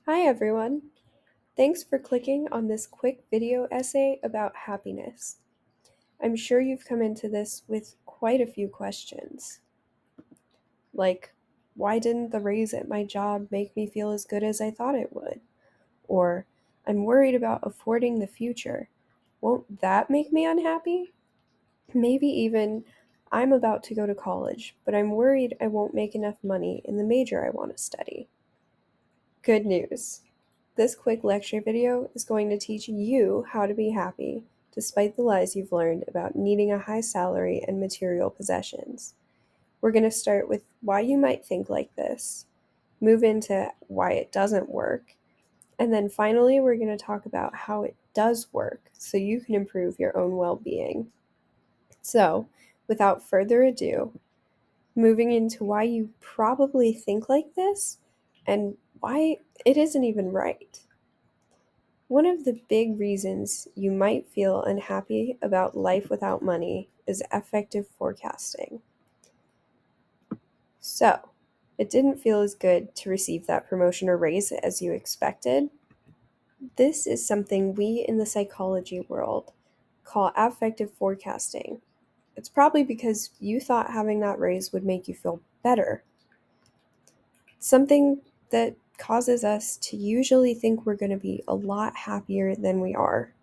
Hi everyone! Thanks for clicking on this quick video essay about happiness. I'm sure you've come into this with quite a few questions. Like, why didn't the raise at my job make me feel as good as I thought it would? Or, I'm worried about affording the future. Won't that make me unhappy? Maybe even, I'm about to go to college, but I'm worried I won't make enough money in the major I want to study. Good news! This quick lecture video is going to teach you how to be happy despite the lies you've learned about needing a high salary and material possessions. We're going to start with why you might think like this, move into why it doesn't work, and then finally we're going to talk about how it does work so you can improve your own well-being. So, without further ado, moving into why you probably think like this and why it isn't even right. One of the big reasons you might feel unhappy about life without money is affective forecasting. So, it didn't feel as good to receive that promotion or raise as you expected. This is something we in the psychology world call affective forecasting. It's probably because you thought having that raise would make you feel better. Something that causes us to usually think we're going to be a lot happier than we are.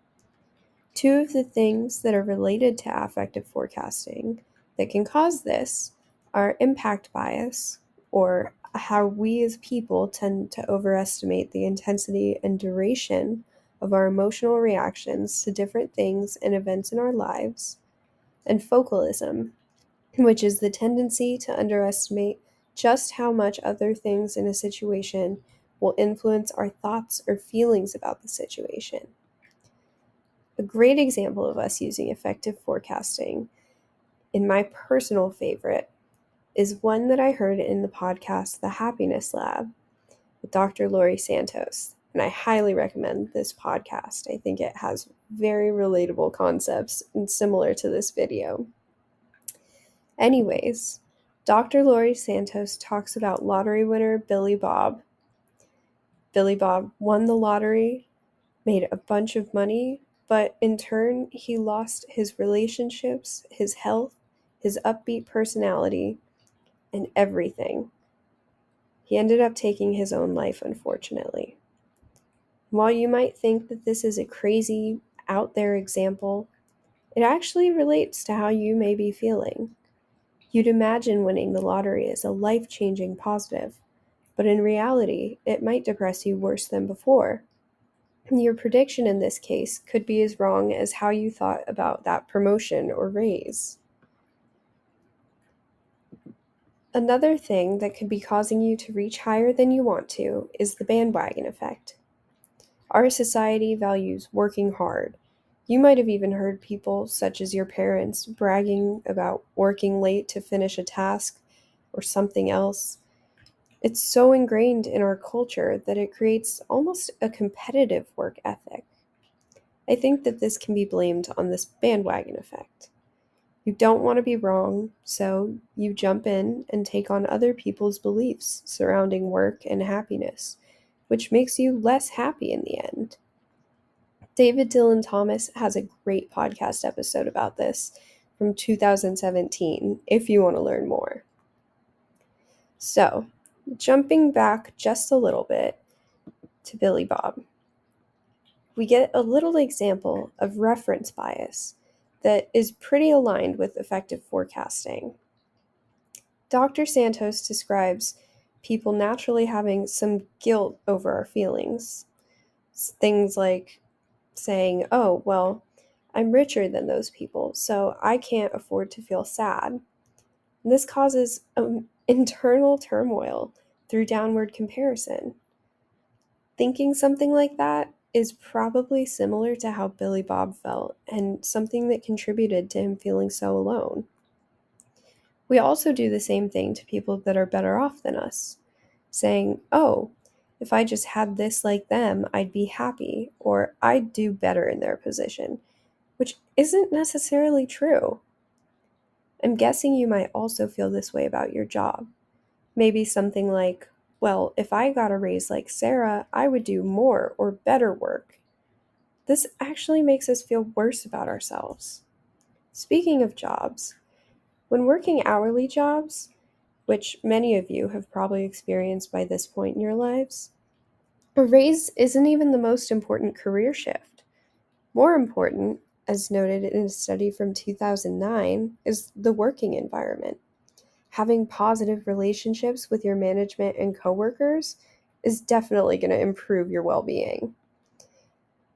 Two of the things that are related to affective forecasting that can cause this are impact bias, or how we as people tend to overestimate the intensity and duration of our emotional reactions to different things and events in our lives, and focalism, which is the tendency to underestimate just how much other things in a situation will influence our thoughts or feelings about the situation. A great example of us using effective forecasting, in my personal favorite, is one that I heard in the podcast The Happiness Lab with Dr. Laurie Santos. And I highly recommend this podcast. I think it has very relatable concepts and similar to this video. Anyways, Dr. Laurie Santos talks about lottery winner Billy Bob. Billy Bob won the lottery, made a bunch of money, but in turn, he lost his relationships, his health, his upbeat personality, and everything. He ended up taking his own life, unfortunately. While you might think that this is a crazy, out there example, it actually relates to how you may be feeling. You'd imagine winning the lottery is a life-changing positive, but in reality, it might depress you worse than before. Your prediction in this case could be as wrong as how you thought about that promotion or raise. Another thing that could be causing you to reach higher than you want to is the bandwagon effect. Our society values working hard. You might have even heard people, such as your parents, bragging about working late to finish a task or something else. It's so ingrained in our culture that it creates almost a competitive work ethic. I think that this can be blamed on this bandwagon effect. You don't want to be wrong, so you jump in and take on other people's beliefs surrounding work and happiness, which makes you less happy in the end. David Dylan Thomas has a great podcast episode about this from 2017 if you want to learn more. So, jumping back just a little bit to Billy Bob, we get a little example of reference bias that is pretty aligned with effective forecasting. Dr. Santos describes people naturally having some guilt over our feelings. Things like saying, oh, well, I'm richer than those people, so I can't afford to feel sad. And this causes internal turmoil through downward comparison. Thinking something like that is probably similar to how Billy Bob felt, and something that contributed to him feeling so alone. We also do the same thing to people that are better off than us, saying, oh, if I just had this like them, I'd be happy, or I'd do better in their position, which isn't necessarily true. I'm guessing you might also feel this way about your job. Maybe something like, well, if I got a raise like Sarah, I would do more or better work. This actually makes us feel worse about ourselves. Speaking of jobs, when working hourly jobs, which many of you have probably experienced by this point in your lives, a raise isn't even the most important career shift. More important, as noted in a study from 2009, is the working environment. Having positive relationships with your management and coworkers is definitely going to improve your well being.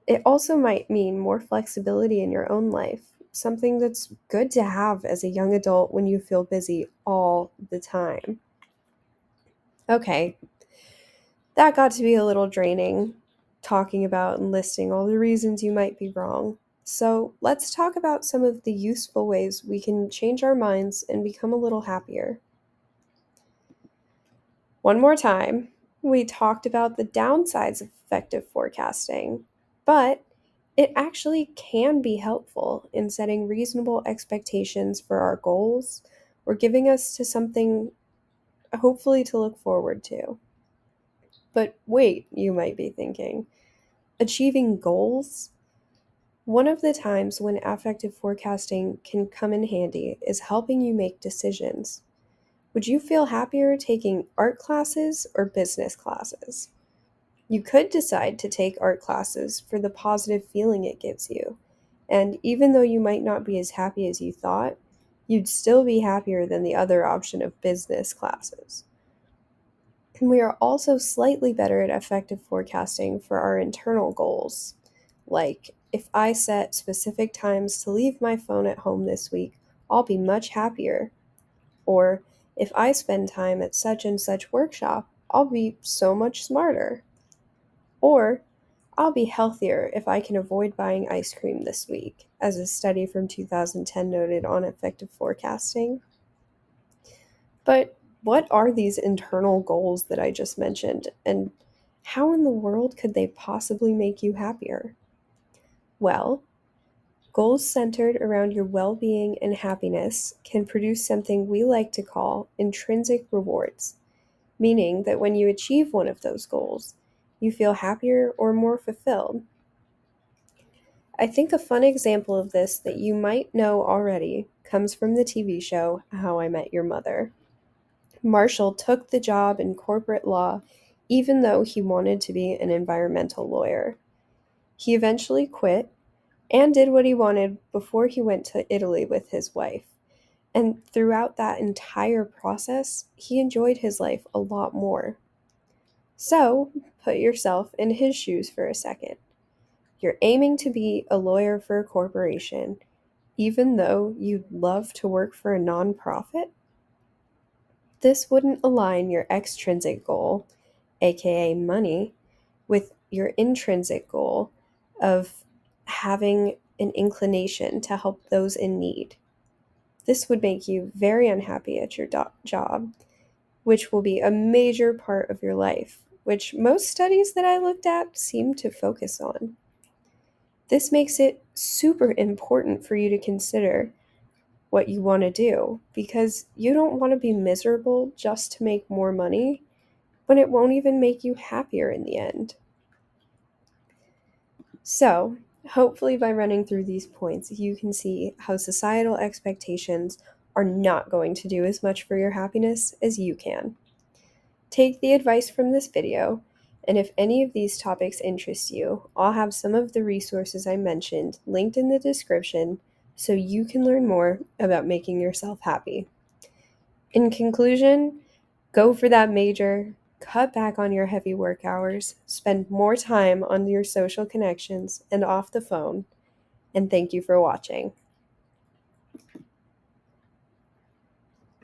It also might mean more flexibility in your own life, something that's good to have as a young adult when you feel busy all the time. Okay, that got to be a little draining, talking about and listing all the reasons you might be wrong. So let's talk about some of the useful ways we can change our minds and become a little happier. One more time, we talked about the downsides of effective forecasting, but it actually can be helpful in setting reasonable expectations for our goals or giving us to something hopefully to look forward to. But wait, you might be thinking, achieving goals? One of the times when affective forecasting can come in handy is helping you make decisions. Would you feel happier taking art classes or business classes? You could decide to take art classes for the positive feeling it gives you. And even though you might not be as happy as you thought, you'd still be happier than the other option of business classes. And we are also slightly better at effective forecasting for our internal goals. Like, if I set specific times to leave my phone at home this week, I'll be much happier. Or, if I spend time at such and such workshop, I'll be so much smarter. Or, I'll be healthier if I can avoid buying ice cream this week, as a study from 2010 noted on effective forecasting. But what are these internal goals that I just mentioned, and how in the world could they possibly make you happier? Well, goals centered around your well being and happiness can produce something we like to call intrinsic rewards, meaning that when you achieve one of those goals, you feel happier or more fulfilled. I think a fun example of this that you might know already comes from the TV show How I Met Your Mother. Marshall took the job in corporate law even though he wanted to be an environmental lawyer. He eventually quit and did what he wanted before he went to Italy with his wife. And throughout that entire process, he enjoyed his life a lot more. So, put yourself in his shoes for a second. You're aiming to be a lawyer for a corporation, even though you'd love to work for a nonprofit? This wouldn't align your extrinsic goal, aka money, with your intrinsic goal of having an inclination to help those in need. This would make you very unhappy at your job, which will be a major part of your life, which most studies that I looked at seem to focus on. This makes it super important for you to consider what you want to do because you don't want to be miserable just to make more money when it won't even make you happier in the end. So, hopefully, by running through these points, you can see how societal expectations are not going to do as much for your happiness as you can. Take the advice from this video, and if any of these topics interest you, I'll have some of the resources I mentioned linked in the description so you can learn more about making yourself happy. In conclusion, go for that major, cut back on your heavy work hours, spend more time on your social connections and off the phone, and thank you for watching.